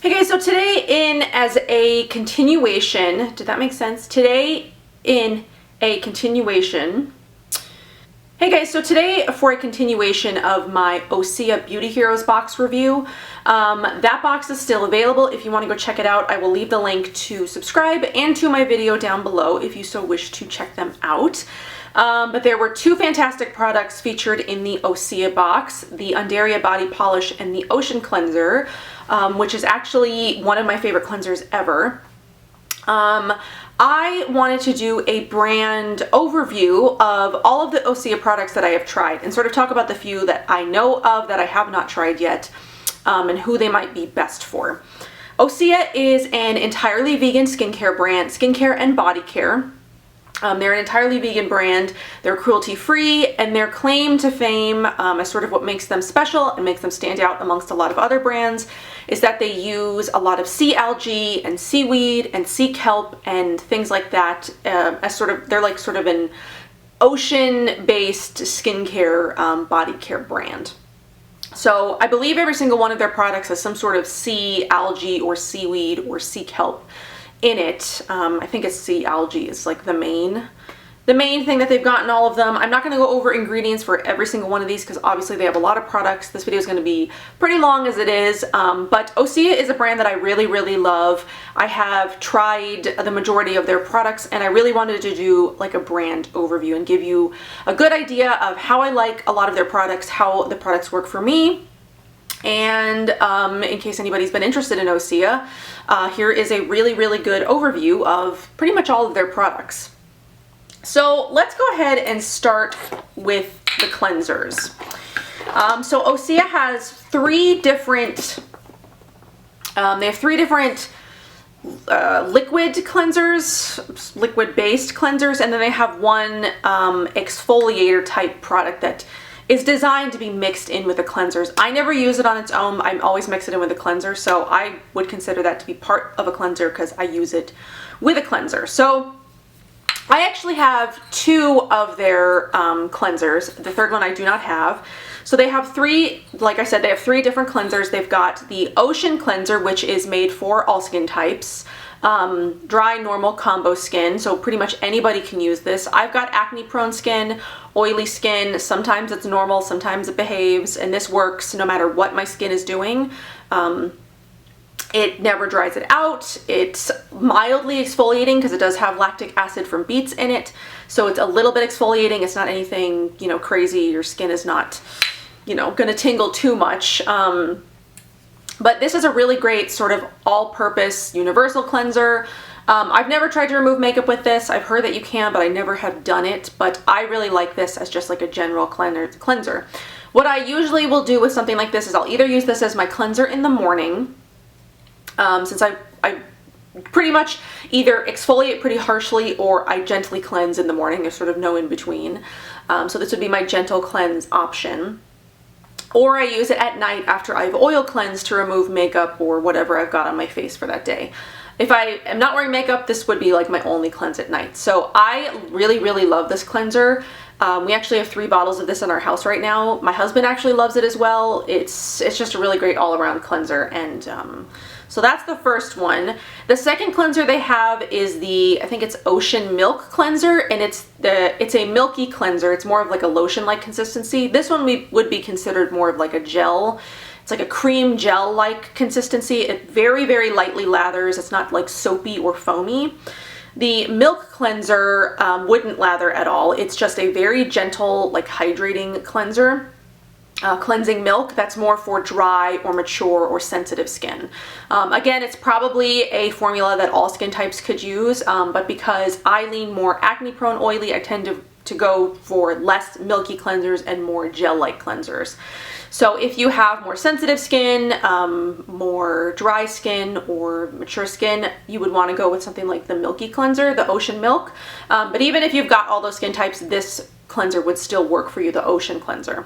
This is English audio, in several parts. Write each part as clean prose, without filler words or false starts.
Hey guys, so today as a continuation, did that make sense? Today for a continuation of my OSEA Beauty Heroes box review. That box is still available if you want to go check it out. I will leave the link to subscribe and to my video down below if you so wish to check them out. But there were two fantastic products featured in the OSEA box, the Undaria Body Polish and the Ocean Cleanser, which is actually one of my favorite cleansers ever. I wanted to do a brand overview of all of the OSEA products that I have tried and sort of talk about the few that I know of that I have not tried yet, and who they might be best for. OSEA is an entirely vegan skincare brand, skincare and body care. They're an entirely vegan brand, they're cruelty-free, and their claim to fame, as sort of what makes them special and makes them stand out amongst a lot of other brands, is that they use a lot of sea algae and seaweed and sea kelp and things like that, as they're like sort of an ocean-based skincare, body care brand. So I believe every single one of their products has some sort of sea algae or seaweed or sea kelp in it. I think it's sea algae is like the main thing that they've got in all of them. I'm not going to go over ingredients for every single one of these because obviously they have a lot of products. This video is going to be pretty long as it is, but OSEA is a brand that I really love. I have tried the majority of their products and I really wanted to do like a brand overview and give you a good idea of how I like a lot of their products, how the products work for me. And in case anybody's been interested in OSEA, here is a really good overview of pretty much all of their products. So let's go ahead and start with the cleansers. So OSEA has three different liquid cleansers, liquid-based cleansers, and then they have one exfoliator type product that is designed to be mixed in with the cleansers. I never use it on its own. I always mix it in with a cleanser, so I would consider that to be part of a cleanser because I use it with a cleanser. So I actually have two of their cleansers. The third one I do not have. So they have three, like I said, they have three different cleansers. They've got the Ocean Cleanser, which is made for all skin types. Dry, normal, combo skin, so pretty much anybody can use this. I've got acne prone skin, oily skin, sometimes it's normal, sometimes it behaves, and this works no matter what my skin is doing. It never dries it out. It's mildly exfoliating because it does have lactic acid from beets in it, so it's a little bit exfoliating. It's not anything, you know, crazy. Your skin is not, you know, gonna tingle too much. But this is a really great sort of all-purpose universal cleanser. I've never tried to remove makeup with this. I've heard that you can, but I never have done it. But I really like this as just like a general cleanser. What I usually will do with something like this is I'll either use this as my cleanser in the morning, since I pretty much either exfoliate pretty harshly or I gently cleanse in the morning. There's sort of no in between. So this would be my gentle cleanse option. Or I use it at night after I've oil cleansed to remove makeup or whatever I've got on my face for that day. If I am not wearing makeup, this would be like my only cleanse at night. So I really love this cleanser. We actually have 3 bottles of this in our house right now. My husband actually loves it as well. It's just a really great all-around cleanser, and so that's the first one. The second cleanser they have is the, I think it's Ocean Milk Cleanser, and it's a milky cleanser. It's more of like a lotion-like consistency. This one would be considered more of like a gel. It's like a cream gel-like consistency. It very lightly lathers. It's not like soapy or foamy. The milk cleanser wouldn't lather at all. It's just a very gentle, like hydrating cleanser. Cleansing milk, that's more for dry or mature or sensitive skin. Again, it's probably a formula that all skin types could use, but because I lean more acne prone oily, I tend to go for less milky cleansers and more gel-like cleansers. So if you have more sensitive skin, more dry skin, or mature skin, you would want to go with something like the milky cleanser, the Ocean Milk. But even if you've got all those skin types, this cleanser would still work for you, the Ocean Cleanser.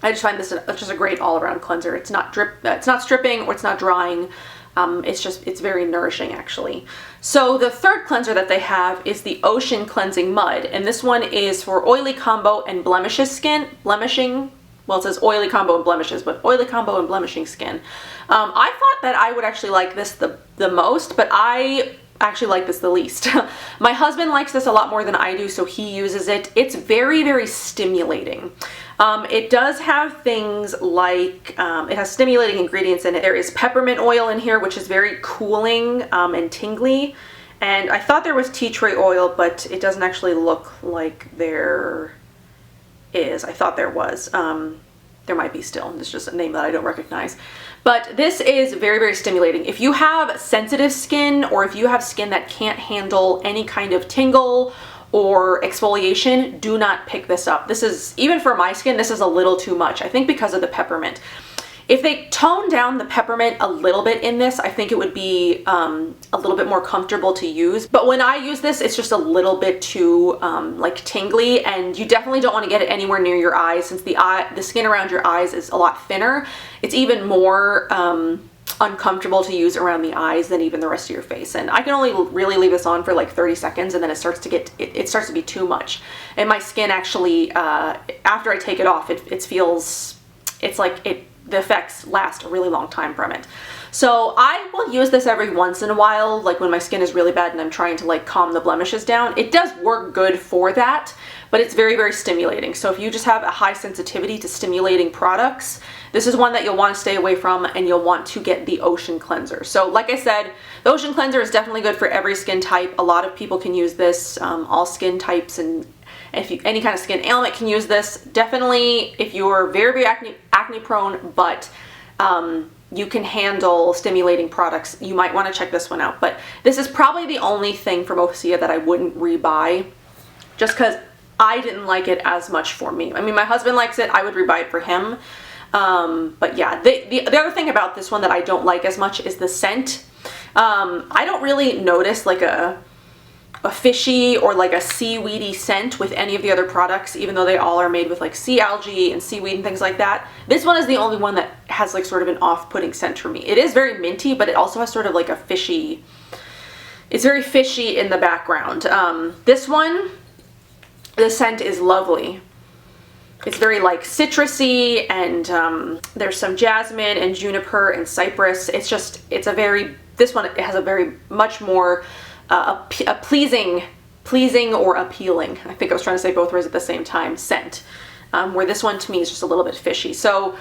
I just find this just a great all-around cleanser. It's not stripping or it's not drying. It's very nourishing actually. So the third cleanser that they have is the Ocean Cleansing Mud, and this one is for oily combo and blemishing well, it says oily combo and blemishes, but oily combo and blemishing skin. I thought that I would actually like this the most, but I actually like this the least. My husband likes this a lot more than I do, so he uses it. It's very, very stimulating. It does have things like, it has stimulating ingredients in it. There is peppermint oil in here, which is very cooling and tingly. And I thought there was tea tree oil, but it doesn't actually look like there is. I thought there was. There might be still. It's just a name that I don't recognize. But this is very, very stimulating. If you have sensitive skin, or if you have skin that can't handle any kind of tingle or exfoliation, do not pick this up. This is, even for my skin, this is a little too much. I think because of the peppermint. If they tone down the peppermint a little bit in this, I think it would be a little bit more comfortable to use. But when I use this, it's just a little bit too like tingly, and you definitely don't want to get it anywhere near your eyes, since the skin around your eyes is a lot thinner. It's even more uncomfortable to use around the eyes than even the rest of your face. And I can only really leave this on for like 30 seconds, and then it starts to get, it starts to be too much. And my skin actually, after I take it off, it feels, it's like the effects last a really long time from it. So I will use this every once in a while, like when my skin is really bad and I'm trying to like calm the blemishes down. It does work good for that, but it's very, very stimulating. So if you just have a high sensitivity to stimulating products, this is one that you'll want to stay away from, and you'll want to get the Ocean Cleanser. So like I said, the Ocean Cleanser is definitely good for every skin type. A lot of people can use this, all skin types, and if you, any kind of skin ailment can use this. Definitely if you're very, very acne prone, but you can handle stimulating products, you might want to check this one out. But this is probably the only thing from OSEA that I wouldn't rebuy, just because I didn't like it as much for me. I mean, my husband likes it, I would rebuy it for him. But yeah, the other thing about this one that I don't like as much is the scent. I don't really notice like a fishy or like a seaweedy scent with any of the other products, even though they all are made with like sea algae and seaweed and things like that. This one is the only one that has like sort of an off-putting scent for me. It is very minty, but it also has sort of like a fishy, it's very fishy in the background. This one, the scent is lovely. It's very like citrusy, and there's some jasmine and juniper and cypress. It's just, it's a very, this one, it has a very much more a pleasing or appealing, I think I was trying to say both words at the same time, scent, where this one to me is just a little bit fishy. So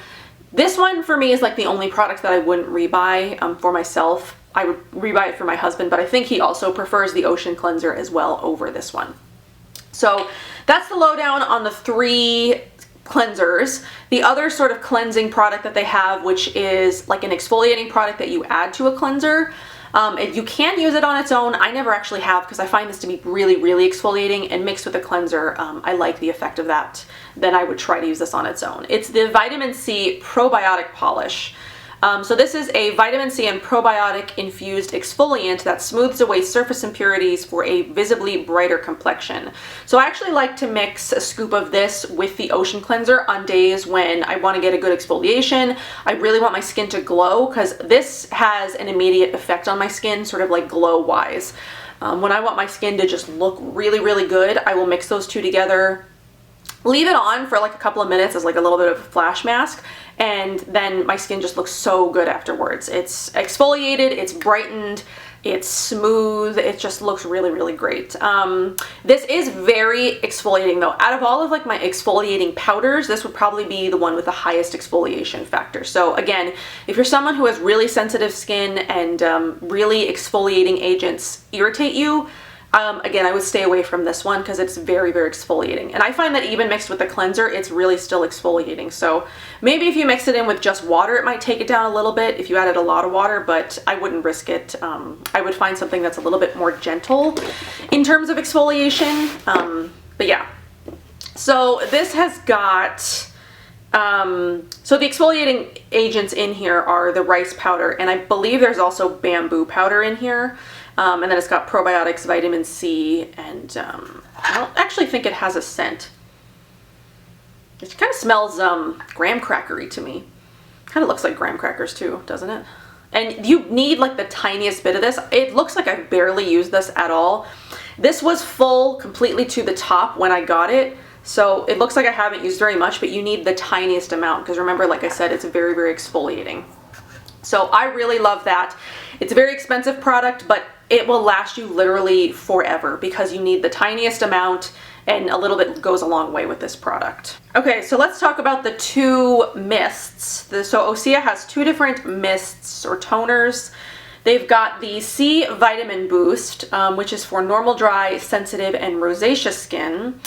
this one for me is like the only product that I wouldn't rebuy for myself. I would rebuy it for my husband, but I think he also prefers the Ocean Cleanser as well over this one. So that's the lowdown on the 3 cleansers. The other sort of cleansing product that they have, which is like an exfoliating product that you add to a cleanser. You can use it on its own. I never actually have, because I find this to be really, really exfoliating, and mixed with a cleanser, I like the effect of that. Then I would try to use this on its own. It's the Vitamin C Probiotic Polish. So this is a vitamin C and probiotic infused exfoliant that smooths away surface impurities for a visibly brighter complexion. So I actually like to mix a scoop of this with the Ocean Cleanser on days when I want to get a good exfoliation. I really want my skin to glow, because this has an immediate effect on my skin, sort of like glow wise. When I want my skin to just look really, really good, I will mix those two together, leave it on for like a couple of minutes as like a little bit of a flash mask, and then my skin just looks so good afterwards. It's exfoliated, it's brightened, it's smooth, it just looks really, really great. This is very exfoliating though. Out of all of like my exfoliating powders, this would probably be the one with the highest exfoliation factor. So again, if you're someone who has really sensitive skin and really exfoliating agents irritate you, again, I would stay away from this one, because it's very, very exfoliating. And I find that even mixed with the cleanser, it's really still exfoliating. So maybe if you mix it in with just water, it might take it down a little bit if you added a lot of water, but I wouldn't risk it. I would find something that's a little bit more gentle in terms of exfoliation. But yeah, so this has got, so the exfoliating agents in here are the rice powder, and I believe there's also bamboo powder in here. And then it's got probiotics, vitamin C, and I don't actually think it has a scent. It kind of smells graham crackery to me. Kind of looks like graham crackers too, doesn't it? And you need like the tiniest bit of this. It looks like I barely used this at all. This was full completely to the top when I got it. So it looks like I haven't used very much, but you need the tiniest amount because remember, like I said, it's very, very exfoliating. So I really love that. It's a very expensive product, but it will last you literally forever because you need the tiniest amount, and a little bit goes a long way with this product. Okay, so let's talk about the two mists. So OSEA has two different mists or toners. They've got the C Vitamin Boost, which is for normal, dry, sensitive, and rosacea skin.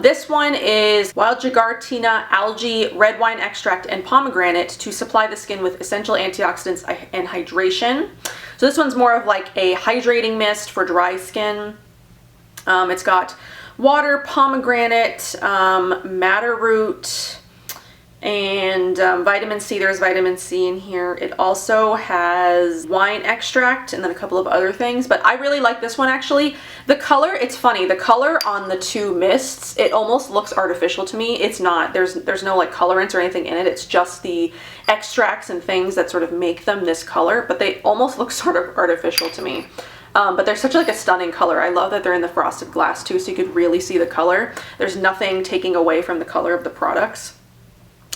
This one is wild jagartina, algae, red wine extract, and pomegranate to supply the skin with essential antioxidants and hydration. So this one's more of like a hydrating mist for dry skin. It's got water, pomegranate, madder root, and vitamin C. There's vitamin C in here. It also has wine extract and then a couple of other things, but I really like this one actually. The color, it's funny, the color on the two mists, it almost looks artificial to me. It's not. There's no like colorants or anything in it. It's just the extracts and things that sort of make them this color, but they almost look sort of artificial to me. But they're such like a stunning color. I love that they're in the frosted glass too, so you could really see the color. There's nothing taking away from the color of the products.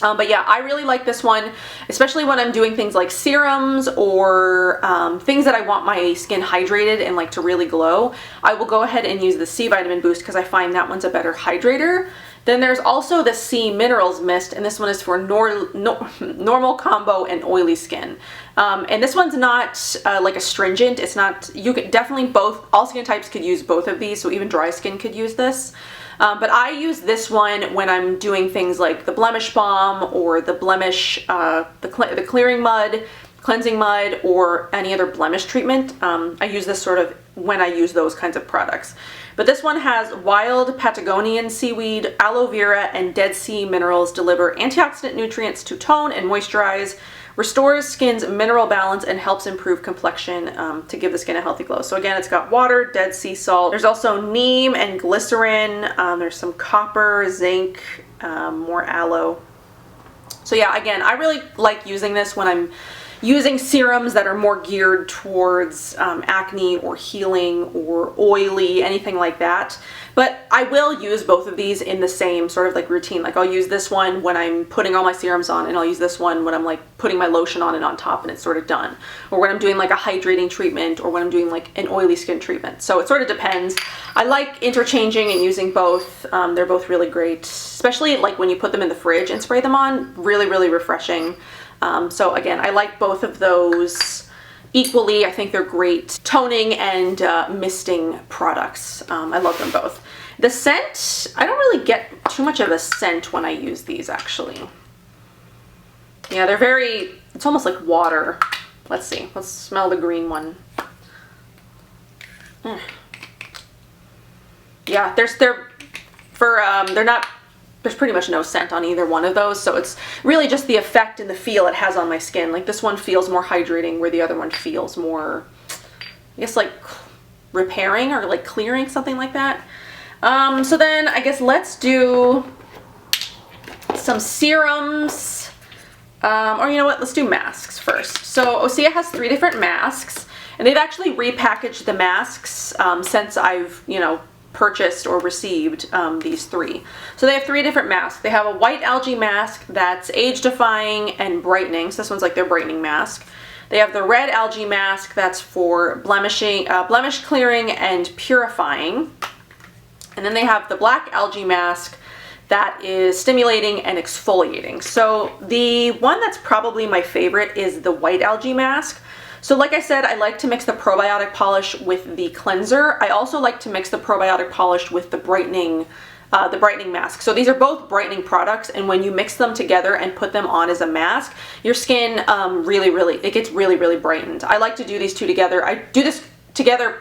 But yeah, I really like this one, especially when I'm doing things like serums or things that I want my skin hydrated and like to really glow. I will go ahead and use the C Vitamin Boost because I find that one's a better hydrator. Then there's also the C Minerals Mist, and this one is for normal, combo, and oily skin. And this one's not like astringent. It's not, you could definitely all skin types could use both of these, so even dry skin could use this. But I use this one when I'm doing things like the blemish balm or the blemish, the clearing mud, cleansing mud, or any other blemish treatment. I use this sort of when I use those kinds of products. But this one has wild Patagonian seaweed, aloe vera, and Dead Sea minerals deliver antioxidant nutrients to tone and moisturize, restores skin's mineral balance, and helps improve complexion to give the skin a healthy glow. So again, it's got water, Dead Sea salt. There's also neem and glycerin. There's some copper, zinc, more aloe. So yeah, again, I really like using this when I'm using serums that are more geared towards acne or healing or oily, anything like that. But I will use both of these in the same sort of like routine. Like I'll use this one when I'm putting all my serums on, and I'll use this one when I'm like putting my lotion on and on top and it's sort of done. Or when I'm doing like a hydrating treatment, or when I'm doing like an oily skin treatment. So it sort of depends. I like interchanging and using both. They're both really great, especially like when you put them in the fridge and spray them on. Really, really refreshing. So again, I like both of those equally. I think they're great toning and misting products. I love them both. The scent, I don't really get too much of a scent when I use these actually. Yeah, they're very, it's almost like water. Let's see, let's smell the green one. Yeah, they're not, there's pretty much no scent on either one of those, so it's really just the effect and the feel it has on my skin. Like this one feels more hydrating, where the other one feels more, I guess, like repairing or like clearing, something like that. So then I guess let's do some serums, or you know what, let's do masks first. So OSEA has 3 different masks, and they've actually repackaged the masks since I've, you know, purchased or received these 3. So they have 3 different masks. They have a white algae mask that's age defying and brightening. So this one's like their brightening mask. They have the red algae mask that's for blemishing, blemish clearing and purifying. And then they have the black algae mask that is stimulating and exfoliating. So the one that's probably my favorite is the white algae mask. So like I said, I like to mix the probiotic polish with the cleanser. I also like to mix the probiotic polish with the brightening mask. So these are both brightening products, and when you mix them together and put them on as a mask, your skin it gets really brightened. I like to do these two together. I do this together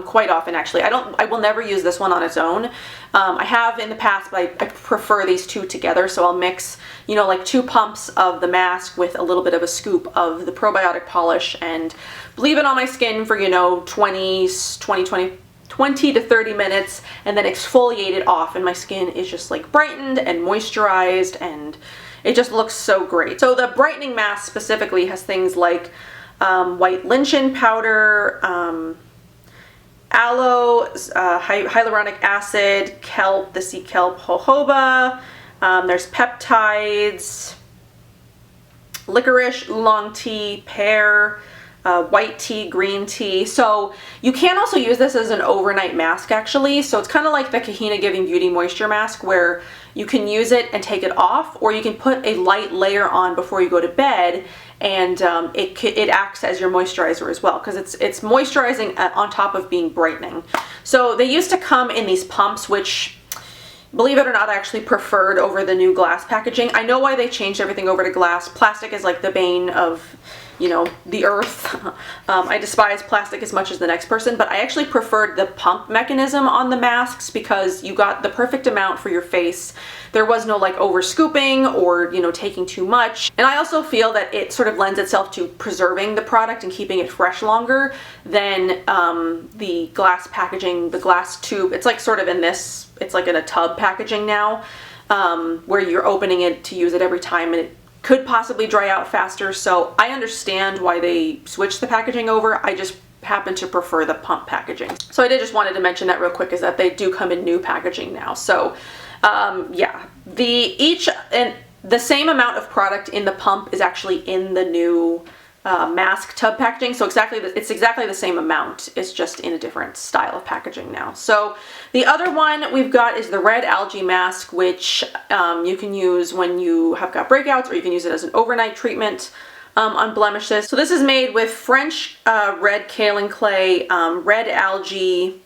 quite often actually. I will never use this one on its own. I have in the past, but I prefer these two together. So I'll mix, you know, like 2 pumps of the mask with a little bit of a scoop of the probiotic polish and leave it on my skin for, you know, 20 to 30 minutes, and then exfoliate it off, and my skin is just like brightened and moisturized, and it just looks so great. So the brightening mask specifically has things like white linchin powder, aloe, hyaluronic acid, kelp, the sea kelp, jojoba. There's peptides, licorice, oolong tea, pear, white tea, green tea. So you can also use this as an overnight mask actually. So it's kind of like the Kahina Giving Beauty Moisture Mask where you can use it and take it off, or you can put a light layer on before you go to bed, and it acts as your moisturizer as well, because it's moisturizing on top of being brightening. So they used to come in these pumps, which, believe it or not, I actually preferred over the new glass packaging. I know why they changed everything over to glass. Plastic is like the bane of, you know, the earth. I despise plastic as much as the next person, but I actually preferred the pump mechanism on the masks because you got the perfect amount for your face. There was no like over scooping or, you know, taking too much. And I also feel that it sort of lends itself to preserving the product and keeping it fresh longer than the glass packaging, the glass tube. It's like sort of in this, it's like in a tub packaging now, where you're opening it to use it every time, and it could possibly dry out faster. So I understand why they switched the packaging over. I just happen to prefer the pump packaging. So I did just wanted to mention that real quick, is that they do come in new packaging now. So yeah, the same amount of product in the pump is actually in the new mask tub packaging. So it's exactly the same amount. It's just in a different style of packaging now. So the other one we've got is the red algae mask, which you can use when you have got breakouts, or you can use it as an overnight treatment on blemishes. So this is made with French red kaolin clay, red algae.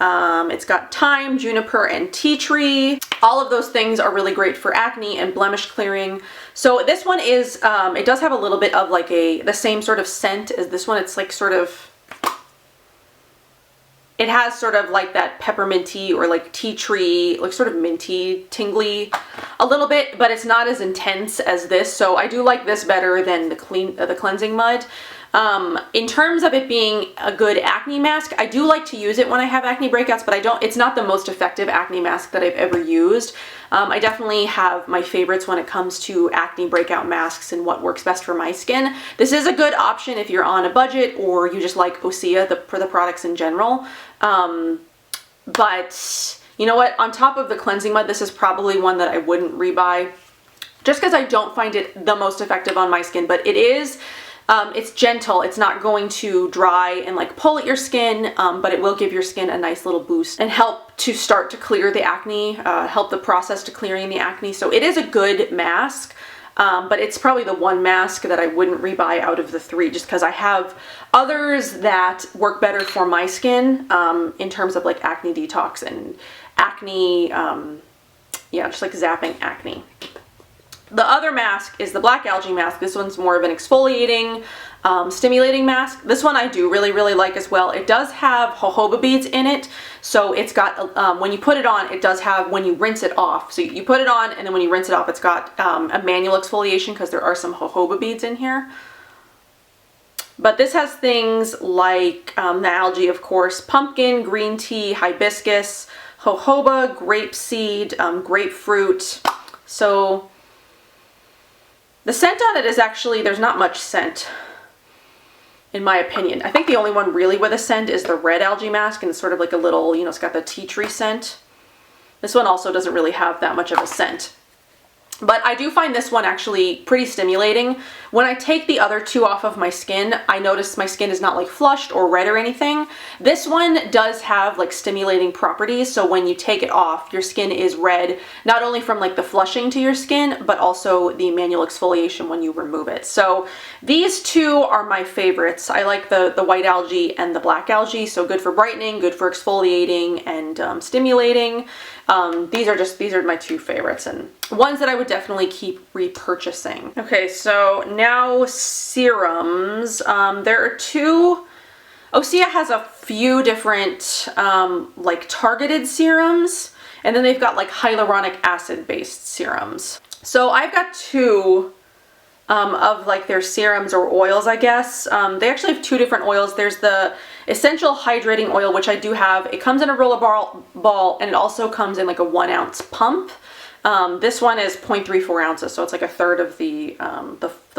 It's got thyme, juniper, and tea tree. All of those things are really great for acne and blemish clearing. So this one is, it does have a little bit of like the same sort of scent as this one. It's like sort of, it has sort of like that pepperminty or like tea tree, like sort of minty, tingly a little bit, but it's not as intense as this. So I do like this better than the cleansing mud. In terms of it being a good acne mask, I do like to use it when I have acne breakouts, but it's not the most effective acne mask that I've ever used. I definitely have my favorites when it comes to acne breakout masks and what works best for my skin. This is a good option if you're on a budget or you just like OSEA for the products in general. But you know what? On top of the cleansing mud, this is probably one that I wouldn't rebuy just because I don't find it the most effective on my skin, but it is. It's gentle. It's not going to dry and like pull at your skin, but it will give your skin a nice little boost and help to start to clear the acne, help the process to clearing the acne. So it is a good mask, but it's probably the one mask that I wouldn't rebuy out of the three, just because I have others that work better for my skin in terms of like acne detox and acne, yeah, just like zapping acne. The other mask is the black algae mask. This one's more of an exfoliating, stimulating mask. This one I do really like as well. It does have jojoba beads in it. So it's got, when you put it on, it does have, when you rinse it off. So you put it on, and then when you rinse it off, it's got a manual exfoliation because there are some jojoba beads in here. But this has things like the algae, of course, pumpkin, green tea, hibiscus, jojoba, grapeseed, grapefruit. So the scent on it is actually, there's not much scent, in my opinion. I think the only one really with a scent is the red algae mask, and it's sort of like a little, you know, it's got the tea tree scent. This one also doesn't really have that much of a scent. But I do find this one actually pretty stimulating. When I take the other two off of my skin, I notice my skin is not like flushed or red or anything. This one does have like stimulating properties, so when you take it off, your skin is red, not only from like the flushing to your skin, but also the manual exfoliation when you remove it. So these two are my favorites. I like the white algae and the black algae, so good for brightening, good for exfoliating and stimulating. These are my two favorites and ones that I would definitely keep repurchasing. Okay, so now serums. There are two. OSEA has a few different like targeted serums, and then they've got like hyaluronic acid based serums. So I've got two of like their serums or oils, I guess. They actually have two different oils. There's the Essential Hydrating Oil, which I do have. It comes in a roller ball, and it also comes in like a 1 ounce pump. This one is 0.34 ounces, so it's like a third of the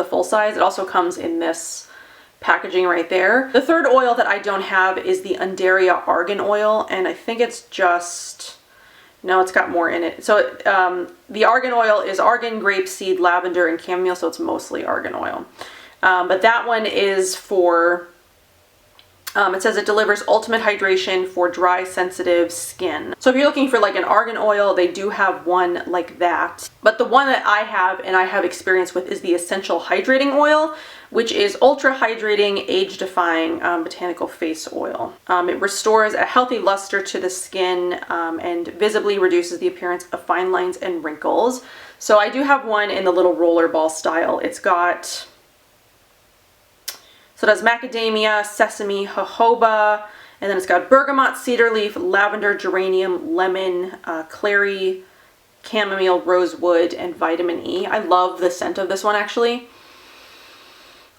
full size. It also comes in this packaging right there. The third oil that I don't have is the Undaria Argan Oil, and I think it's just, no, it's got more in it. So the argan oil is argan, grapeseed, lavender, and chamomile, so it's mostly argan oil. But that one is for, it says it delivers ultimate hydration for dry, sensitive skin. So if you're looking for like an argan oil, they do have one like that. But the one that I have and I have experience with is the Essential Hydrating Oil, which is ultra hydrating, age-defying botanical face oil. It restores a healthy luster to the skin and visibly reduces the appearance of fine lines and wrinkles. So I do have one in the little roller ball style. It's got, so it has macadamia, sesame, jojoba, and then it's got bergamot, cedar leaf, lavender, geranium, lemon, clary, chamomile, rosewood, and vitamin E. I love the scent of this one actually.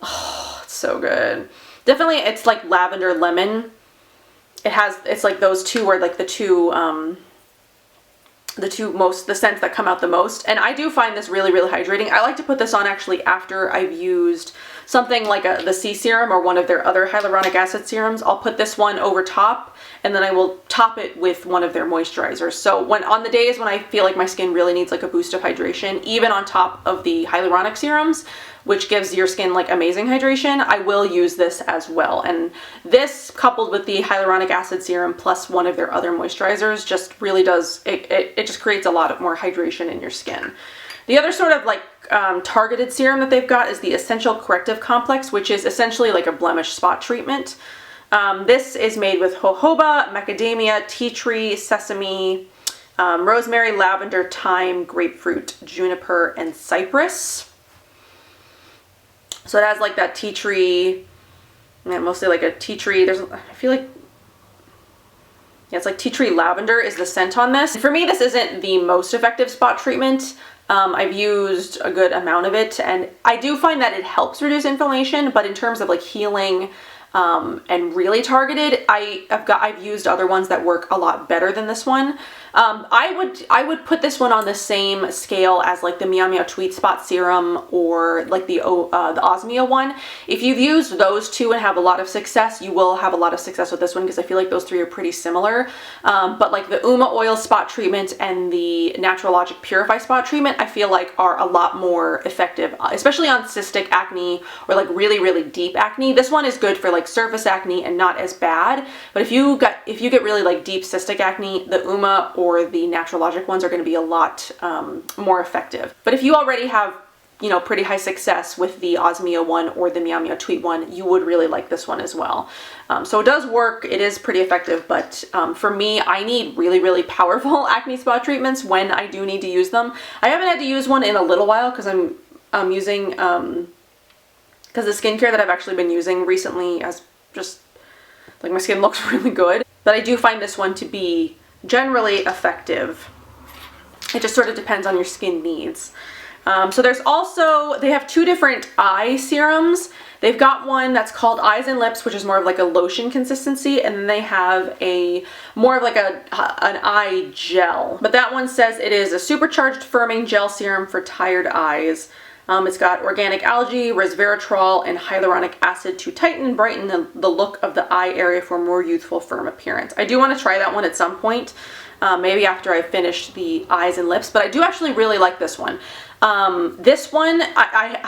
Oh, it's so good. Definitely it's like lavender lemon. It's like those two are like the scents that come out the most. And I do find this really, really hydrating. I like to put this on actually after I've used something like the Sea Serum or one of their other hyaluronic acid serums. I'll put this one over top and then I will top it with one of their moisturizers. So on the days when I feel like my skin really needs like a boost of hydration, even on top of the hyaluronic serums, which gives your skin like amazing hydration, I will use this as well. And this coupled with the hyaluronic acid serum plus one of their other moisturizers just really does, it just creates a lot of more hydration in your skin. The other sort of like targeted serum that they've got is the Essential Corrective Complex, which is essentially like a blemish spot treatment. This is made with jojoba, macadamia, tea tree, sesame, rosemary, lavender, thyme, grapefruit, juniper, and cypress. So it has like that tea tree, mostly like a tea tree. I feel like, yeah, it's like tea tree lavender is the scent on this. For me, this isn't the most effective spot treatment. I've used a good amount of it and I do find that it helps reduce inflammation, but in terms of like healing and really targeted, I've used other ones that work a lot better than this one. I would put this one on the same scale as like the Meow Meow Tweet Spot Serum or like the OSEA one. If you've used those two and have a lot of success, you will have a lot of success with this one because I feel like those three are pretty similar. But like the Uma Oil Spot Treatment and the Natural Logic Purify Spot Treatment, I feel like are a lot more effective, especially on cystic acne or like really, really deep acne. This one is good for like surface acne and not as bad. But if you get really like deep cystic acne, the Uma or the Natural Logic ones are going to be a lot more effective. But if you already have, you know, pretty high success with the OSEA one or the Meow Meow Tweet one, you would really like this one as well. So it does work, it is pretty effective, but for me, I need really, really powerful acne spot treatments when I do need to use them. I haven't had to use one in a little while because I'm using, because the skincare that I've actually been using recently has just, like my skin looks really good. But I do find this one to be generally effective. It just sort of depends on your skin needs. So there's also, they have two different eye serums. They've got one that's called Eyes and Lips, which is more of like a lotion consistency, and then they have a more of like an eye gel. But that one says it is a supercharged firming gel serum for tired eyes. It's got organic algae, resveratrol, and hyaluronic acid to tighten and brighten the look of the eye area for a more youthful, firm appearance. I do want to try that one at some point, maybe after I finish the Eyes and Lips, but I do actually really like this one. This one, I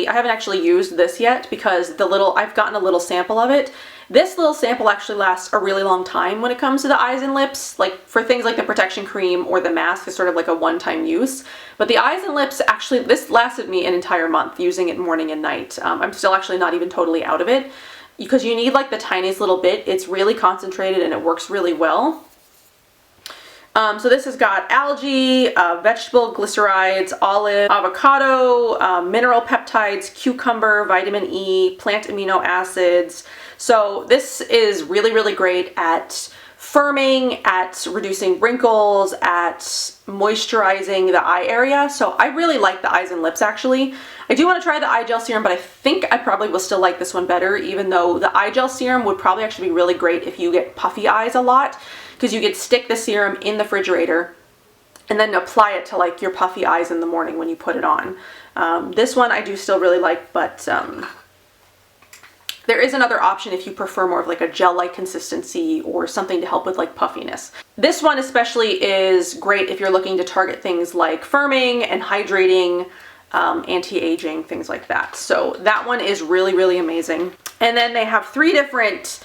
haven't actually used this yet because I've gotten a little sample of it. This little sample actually lasts a really long time when it comes to the Eyes and Lips. Like for things like the protection cream or the mask is sort of like a one-time use. But the Eyes and Lips, actually, this lasted me an entire month using it morning and night. I'm still actually not even totally out of it because you need like the tiniest little bit. It's really concentrated and it works really well. So this has got algae, vegetable glycerides, olive, avocado, mineral peptides, cucumber, vitamin E, plant amino acids. So this is really, really great at firming, at reducing wrinkles, at moisturizing the eye area. So I really like the Eyes and Lips actually. I do want to try the eye gel serum, but I think I probably will still like this one better, even though the eye gel serum would probably actually be really great if you get puffy eyes a lot, because you could stick the serum in the refrigerator and then apply it to like your puffy eyes in the morning when you put it on. This one I do still really like, but There is another option if you prefer more of like a gel-like consistency or something to help with like puffiness. This one especially is great if you're looking to target things like firming and hydrating, anti-aging, things like that. So that one is really, really amazing. And then they have 3 different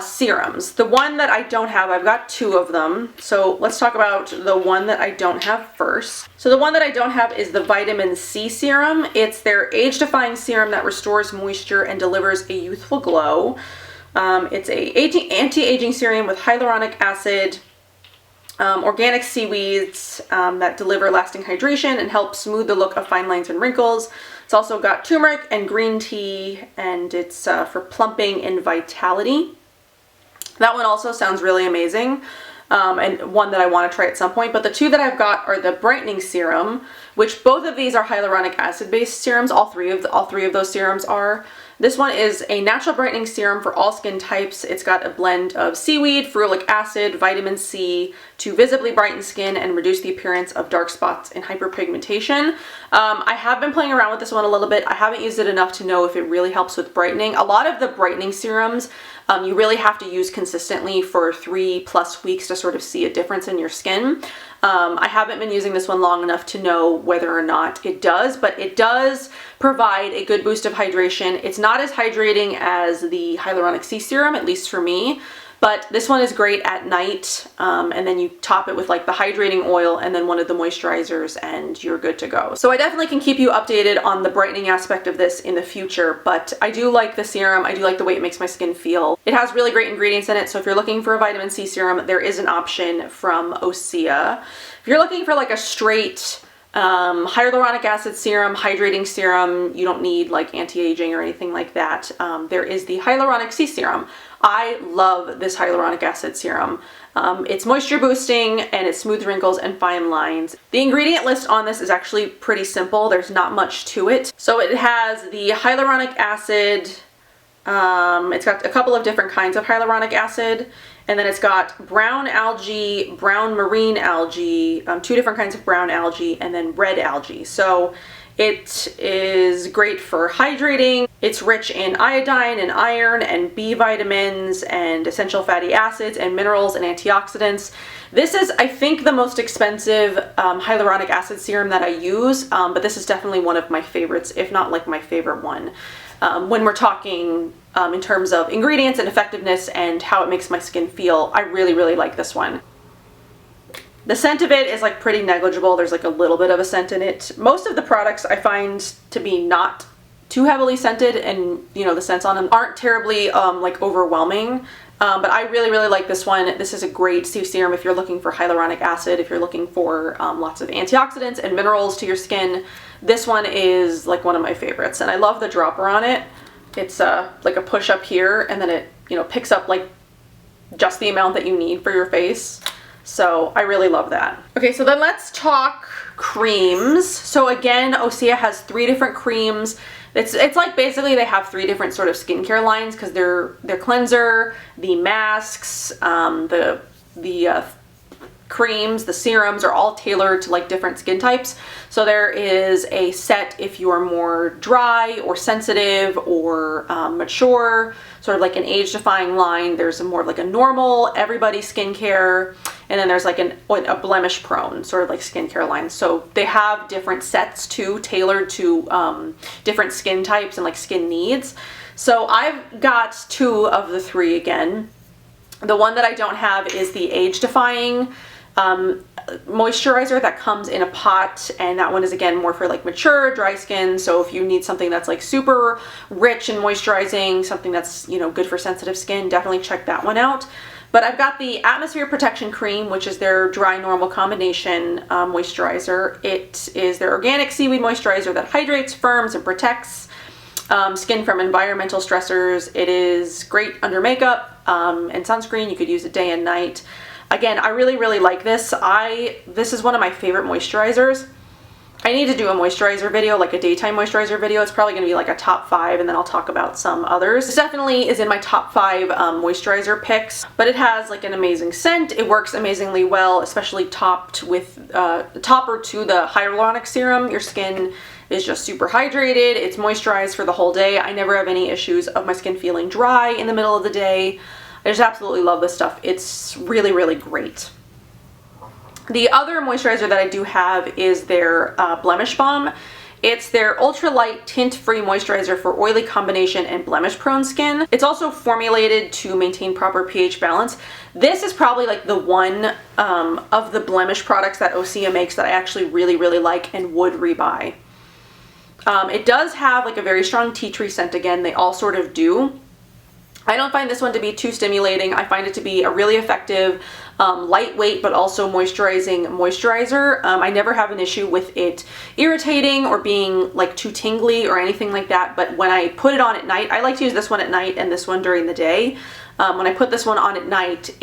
serums. The one that I don't have, I've got 2 of them. So let's talk about the one that I don't have first. So the one that I don't have is the Vitamin C Serum. It's their age-defying serum that restores moisture and delivers a youthful glow. It's a anti-aging serum with hyaluronic acid, organic seaweeds that deliver lasting hydration and help smooth the look of fine lines and wrinkles. It's also got turmeric and green tea, and it's for plumping and vitality. That one also sounds really amazing, and one that I want to try at some point. But the 2 that I've got are the Brightening Serum, which both of these are hyaluronic acid based serums. All three of those serums are. This one is a natural brightening serum for all skin types. It's got a blend of seaweed, ferulic acid, vitamin C to visibly brighten skin and reduce the appearance of dark spots and hyperpigmentation. I have been playing around with this one a little bit. I haven't used it enough to know if it really helps with brightening. A lot of the brightening serums you really have to use consistently for 3+ weeks to sort of see a difference in your skin. I haven't been using this one long enough to know whether or not it does, but it does provide a good boost of hydration. It's not as hydrating as the Hyaluronic Sea Serum, at least for me, but this one is great at night, and then you top it with like the hydrating oil and then one of the moisturizers and you're good to go. So I definitely can keep you updated on the brightening aspect of this in the future, but I do like the serum. I do like the way it makes my skin feel. It has really great ingredients in it, so if you're looking for a vitamin C serum, there is an option from OSEA. If you're looking for like a straight hyaluronic acid serum, hydrating serum, you don't need like anti-aging or anything like that, there is the Hyaluronic Sea Serum. I love this hyaluronic acid serum. It's moisture boosting and it smooths wrinkles and fine lines. The ingredient list on this is actually pretty simple. There's not much to it. So it has the hyaluronic acid, it's got a couple of different kinds of hyaluronic acid, and then it's got brown algae, brown marine algae, 2 different kinds of brown algae, and then red algae. So it is great for hydrating. It's rich in iodine and iron and B vitamins and essential fatty acids and minerals and antioxidants. This is, I think, the most expensive hyaluronic acid serum that I use, but this is definitely one of my favorites, if not like my favorite one. When we're talking in terms of ingredients and effectiveness and how it makes my skin feel, I really, really like this one. The scent of it is like pretty negligible. There's like a little bit of a scent in it. Most of the products I find to be not too heavily scented, and you know, the scents on them aren't terribly like overwhelming. But I really, really like this one. This is a great sea serum if you're looking for hyaluronic acid, if you're looking for lots of antioxidants and minerals to your skin. This one is like one of my favorites, and I love the dropper on it. It's like a push up here, and then it, you know, picks up like just the amount that you need for your face. So I really love that. Okay, so then let's talk creams. So again, OSEA has 3 different creams. It's like basically they have 3 different sort of skincare lines, because their cleanser, the masks, the creams, the serums are all tailored to like different skin types. So there is a set if you're more dry or sensitive or mature, sort of like an age-defying line. There's a more like a normal everybody skincare, and then there's like a blemish prone sort of like skincare line. So they have different sets too, tailored to different skin types and like skin needs. So I've got 2 of the 3 again. The one that I don't have is the age-defying moisturizer that comes in a pot, and that one is again more for like mature dry skin. So if you need something that's like super rich and moisturizing, something that's, you know, good for sensitive skin, definitely check that one out. But I've got the Atmosphere Protection Cream, which is their dry normal combination moisturizer. It is their organic seaweed moisturizer that hydrates, firms, and protects skin from environmental stressors. It is great under makeup and sunscreen. You could use it day and night. Again, I really, really like this. This is one of my favorite moisturizers. I need to do a moisturizer video, like a daytime moisturizer video. It's probably going to be like a top 5, and then I'll talk about some others. This definitely is in my top 5 moisturizer picks, but it has like an amazing scent. It works amazingly well, especially topped with topper to the hyaluronic serum. Your skin is just super hydrated. It's moisturized for the whole day. I never have any issues of my skin feeling dry in the middle of the day. I just absolutely love this stuff. It's really, really great. The other moisturizer that I do have is their Blemish Balm. It's their ultralight tint-free moisturizer for oily combination and blemish-prone skin. It's also formulated to maintain proper pH balance. This is probably like the one of the blemish products that OSEA makes that I actually really, really like and would rebuy. It does have like a very strong tea tree scent again. They all sort of do. I don't find this one to be too stimulating. I find it to be a really effective, lightweight, but also moisturizing moisturizer. I never have an issue with it irritating or being like too tingly or anything like that. But when I put it on at night, I like to use this one at night and this one during the day. When I put this one on at night,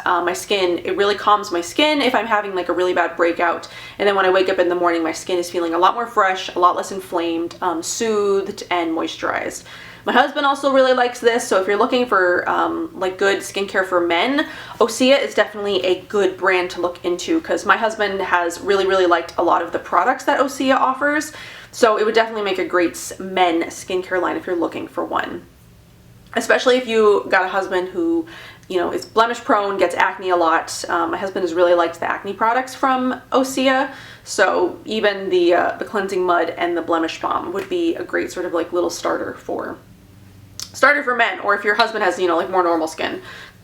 my skin, it really calms my skin if I'm having like a really bad breakout. And then when I wake up in the morning, my skin is feeling a lot more fresh, a lot less inflamed, soothed, and moisturized. My husband also really likes this, so if you're looking for like good skincare for men, OSEA is definitely a good brand to look into because my husband has really, really liked a lot of the products that OSEA offers. So it would definitely make a great men skincare line if you're looking for one. Especially if you got a husband who, you know, is blemish prone, gets acne a lot. My husband has really liked the acne products from OSEA. So even the cleansing mud and the blemish balm would be a great sort of like little starter for men, or if your husband has, you know, like more normal skin.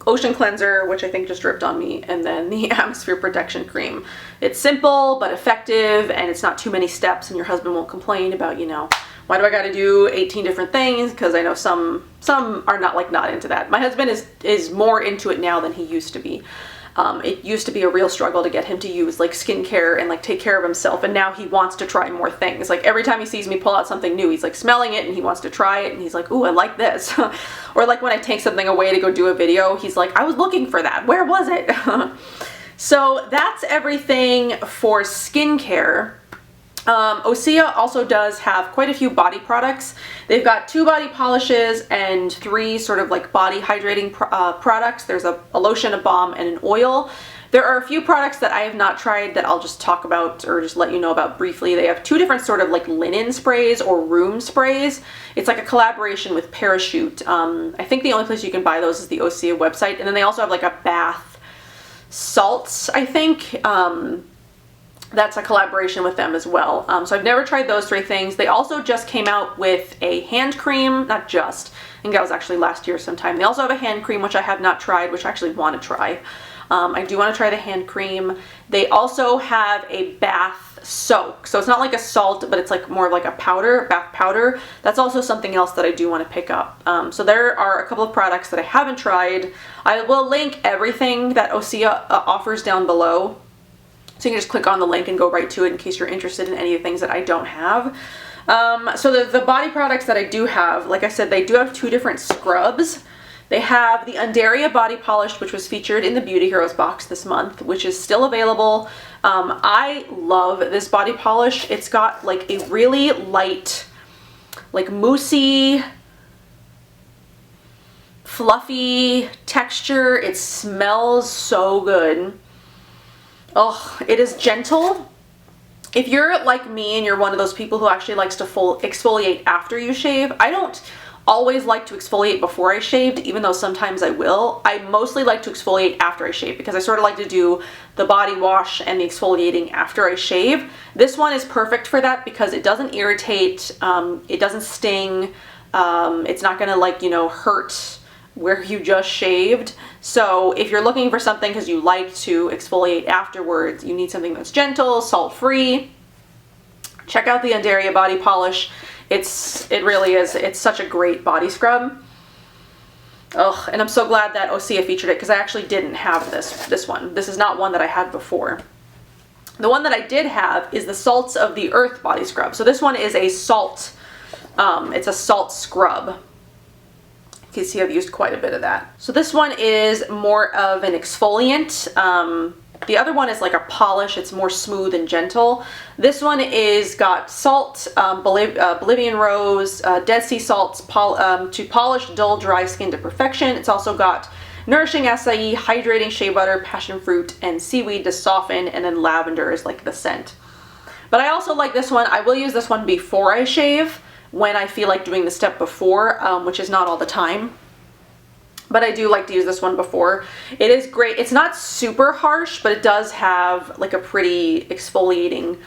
Ocean cleanser, which I think just dripped on me, and then the atmosphere protection cream. It's simple but effective, and it's not too many steps, and your husband won't complain about, you know, why do I got to do 18 different things? Because I know some are not into that. My husband is more into it now than he used to be. It used to be a real struggle to get him to use like skincare and like take care of himself, and now he wants to try more things. Like every time he sees me pull out something new, he's like smelling it and he wants to try it, and he's like, ooh, I like this. Or like when I take something away to go do a video, he's like, I was looking for that, where was it? So that's everything for skincare. OSEA also does have quite a few body products. They've got 2 body polishes and 3 sort of like body hydrating products. There's a lotion, a balm, and an oil. There are a few products that I have not tried that I'll just talk about or just let you know about briefly. They have 2 different sort of like linen sprays or room sprays. It's like a collaboration with Parachute. I think the only place you can buy those is the OSEA website. And then they also have like a bath salts, I think. That's a collaboration with them as well. So I've never tried those 3 things. They also just came out with a hand cream, not just, I think that was actually last year sometime. They also have a hand cream, which I have not tried, which I actually want to try. I do want to try the hand cream. They also have a bath soak. So it's not like a salt, but it's like more of like a powder, bath powder. That's also something else that I do want to pick up. So there are a couple of products that I haven't tried. I will link everything that OSEA offers down below. So you can just click on the link and go right to it in case you're interested in any of the things that I don't have. So the body products that I do have, like I said, they do have 2 different scrubs. They have the Undaria Body Polish, which was featured in the Beauty Heroes box this month, which is still available. I love this body polish. It's got like a really light, like moussey, fluffy texture. It smells so good. Oh, it is gentle. If you're like me and you're one of those people who actually likes to exfoliate after you shave, I don't always like to exfoliate before I shaved, even though sometimes I will. I mostly like to exfoliate after I shave because I sort of like to do the body wash and the exfoliating after I shave. This one is perfect for that because it doesn't irritate, it doesn't sting, it's not gonna like, you know, hurt where you just shaved. So if you're looking for something because you like to exfoliate afterwards, you need something that's gentle, salt-free, check out the Undaria Body Polish. It really is, it's such a great body scrub. Oh, and I'm so glad that OSEA featured it because I actually didn't have this one. This is not one that I had before. The one that I did have is the Salts of the Earth Body Scrub. So this one is a salt, it's a salt scrub. You can see I've used quite a bit of that. So this one is more of an exfoliant. The other one is like a polish. It's more smooth and gentle. This one is got salt, Bolivian rose, Dead Sea salts to polish dull, dry skin to perfection. It's also got nourishing acai, hydrating shea butter, passion fruit, and seaweed to soften, and then lavender is like the scent. But I also like this one. I will use this one before I shave when I feel like doing the step before, which is not all the time. But I do like to use this one before. It is great. It's not super harsh, but it does have like a pretty exfoliating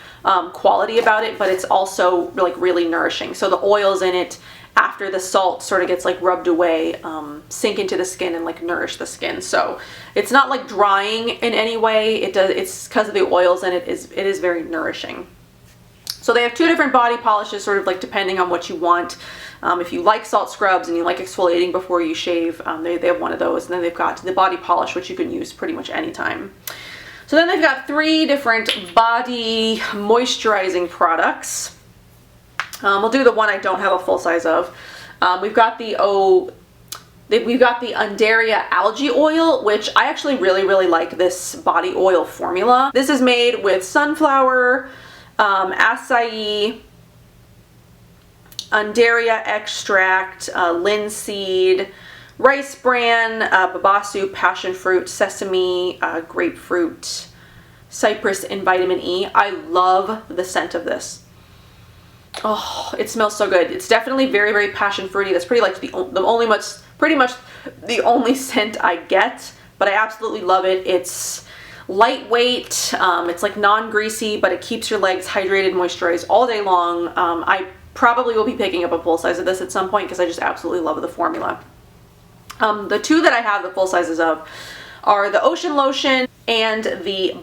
quality about it, but it's also like really nourishing. So the oils in it, after the salt sort of gets like rubbed away, sink into the skin and like nourish the skin. So it's not like drying in any way. It's because of the oils in it is very nourishing. So they have two different body polishes, sort of like depending on what you want. If you like salt scrubs and you like exfoliating before you shave, they have one of those. And then they've got the body polish, which you can use pretty much anytime. So then they've got 3 different body moisturizing products. We'll do the one I don't have a full size of. We've got the Undaria algae oil, which I actually really like this body oil formula. This is made with sunflower, acai, Undaria extract, linseed, rice bran, babasu, passion fruit, sesame, grapefruit, cypress, and vitamin E. I love the scent of this. Oh, it smells so good. It's definitely very passion fruity. That's pretty much the only scent I get, but I absolutely love it. It's lightweight, it's like non-greasy, but it keeps your legs hydrated, moisturized all day long. I probably will be picking up a full size of this at some point because I just absolutely love the formula. The 2 that I have the full sizes of are the Ocean Lotion and the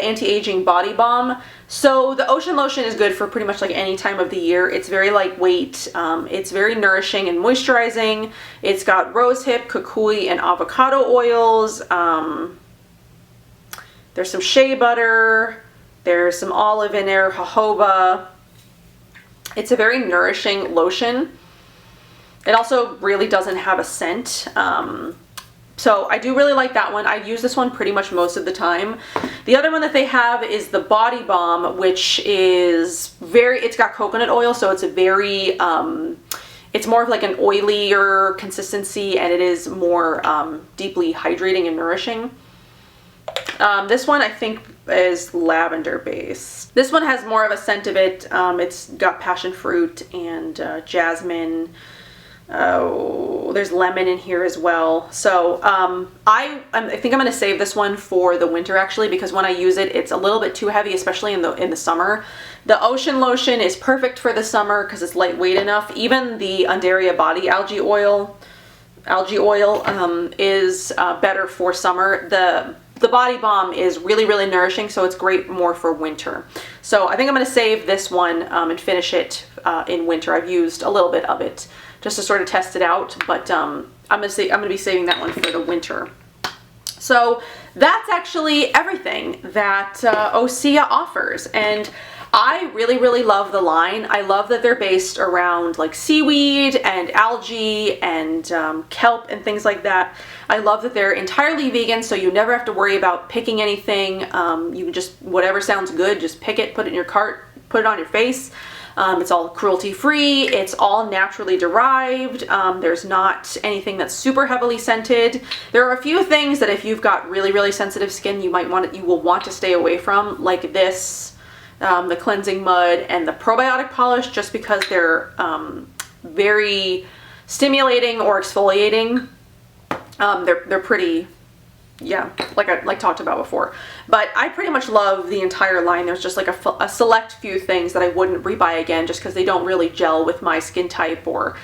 anti-aging body balm. So the Ocean Lotion is good for pretty much like any time of the year. It's very lightweight, it's very nourishing and moisturizing. It's got rosehip, kukui, and avocado oils. There's some shea butter, there's some olive in there, jojoba. It's a very nourishing lotion. It also really doesn't have a scent. So I do really like that one. I use this one pretty much most of the time. The other one that they have is the body balm, which is it's got coconut oil, so it's a very, it's more of like an oilier consistency, and it is more deeply hydrating and nourishing. This one I think is lavender based. This one has more of a scent of it. It's got passion fruit and jasmine. Oh, there's lemon in here as well. So I think I'm going to save this one for the winter actually, because when I use it, it's a little bit too heavy, especially in the summer. The Ocean Lotion is perfect for the summer because it's lightweight enough. Even the Undaria body algae oil is better for summer. The body balm is really nourishing, so it's great more for winter. So I think I'm going to save this one and finish it in winter. I've used a little bit of it just to sort of test it out, but I'm going to be saving that one for the winter. So that's actually everything that OSEA offers, and I really love the line. I love that they're based around like seaweed and algae and kelp and things like that. I love that they're entirely vegan, so you never have to worry about picking anything. You can just, whatever sounds good, just pick it, put it in your cart, put it on your face. It's all cruelty free, it's all naturally derived, there's not anything that's super heavily scented. There are a few things that if you've got really sensitive skin, you will want to stay away from, like this, the cleansing mud and the probiotic polish, just because they're very stimulating or exfoliating. They're pretty, yeah, like I talked about before. But I pretty much love the entire line. There's just like a select few things that I wouldn't rebuy again just because they don't really gel with my skin type, or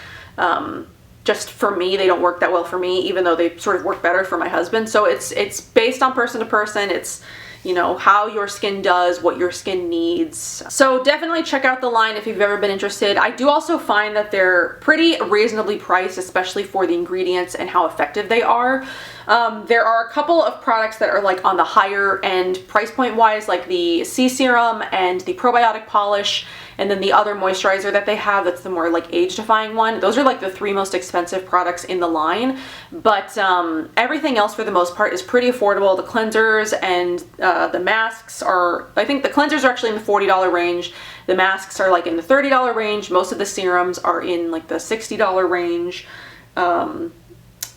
just for me, they don't work that well for me, even though they sort of work better for my husband. So it's based on person to person. It's, you know, how your skin does, what your skin needs. So definitely check out the line if you've ever been interested. I do also find that they're pretty reasonably priced, especially for the ingredients and how effective they are. There are a couple of products that are like on the higher end price point wise, like the Sea Serum and the probiotic polish, and then the other moisturizer that they have that's the more like age defying one. Those are like the 3 most expensive products in the line, but everything else for the most part is pretty affordable. The cleansers and the masks are, I think the cleansers are actually in the $40 range. The masks are like in the $30 range. Most of the serums are in like the $60 range.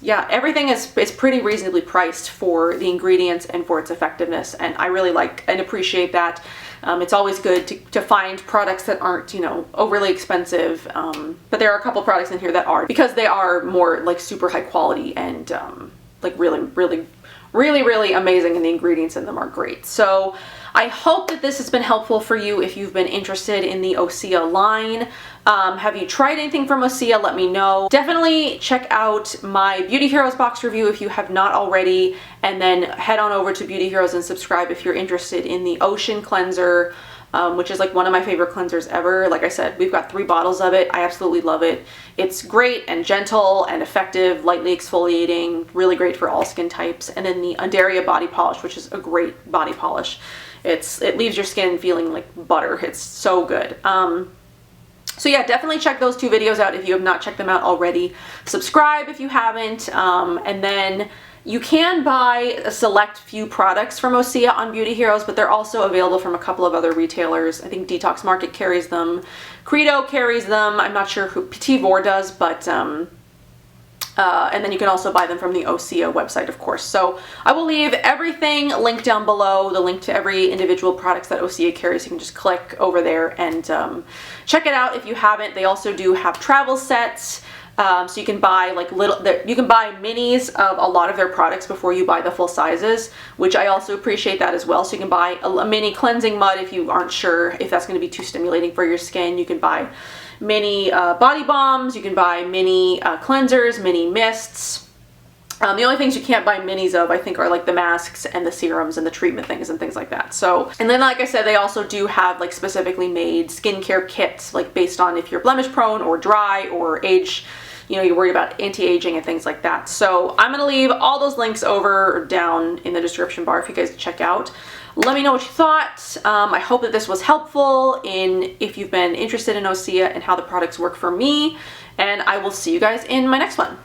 yeah, everything is pretty reasonably priced for the ingredients and for its effectiveness, and I really like and appreciate that. It's always good to find products that aren't, you know, overly expensive, but there are a couple products in here that are, because they are more like super high quality and like really amazing, and the ingredients in them are great. So I hope that this has been helpful for you if you've been interested in the OSEA line. Have you tried anything from OSEA? Let me know. Definitely check out my Beauty Heroes box review if you have not already, and then head on over to Beauty Heroes and subscribe if you're interested in the Ocean Cleanser, which is like one of my favorite cleansers ever. Like I said, we've got 3 bottles of it. I absolutely love it. It's great and gentle and effective, lightly exfoliating, really great for all skin types. And then the Undaria body polish, which is a great body polish. It leaves your skin feeling like butter. It's so good. So yeah, definitely check those 2 videos out if you have not checked them out already. Subscribe if you haven't, and then you can buy a select few products from OSEA on Beauty Heroes, but they're also available from a couple of other retailers. I think Detox Market carries them, Credo carries them, I'm not sure who, Petit Vor does, but and then you can also buy them from the OSEA website, of course. So I will leave everything linked down below, the link to every individual products that OSEA carries. You can just click over there and check it out if you haven't. They also do have travel sets. So you can buy like you can buy minis of a lot of their products before you buy the full sizes, which I also appreciate that as well. So you can buy a mini cleansing mud if you aren't sure if that's going to be too stimulating for your skin. You can buy mini body balms, you can buy mini cleansers, mini mists. The only things you can't buy minis of, I think, are like the masks and the serums and the treatment things and things like that. So, and then like I said, they also do have like specifically made skincare kits, like based on if you're blemish prone or dry or age, you know, you're worried about anti-aging and things like that. So I'm going to leave all those links over down in the description bar for you guys to check out. Let me know what you thought. I hope that this was helpful if you've been interested in OSEA and how the products work for me, and I will see you guys in my next one.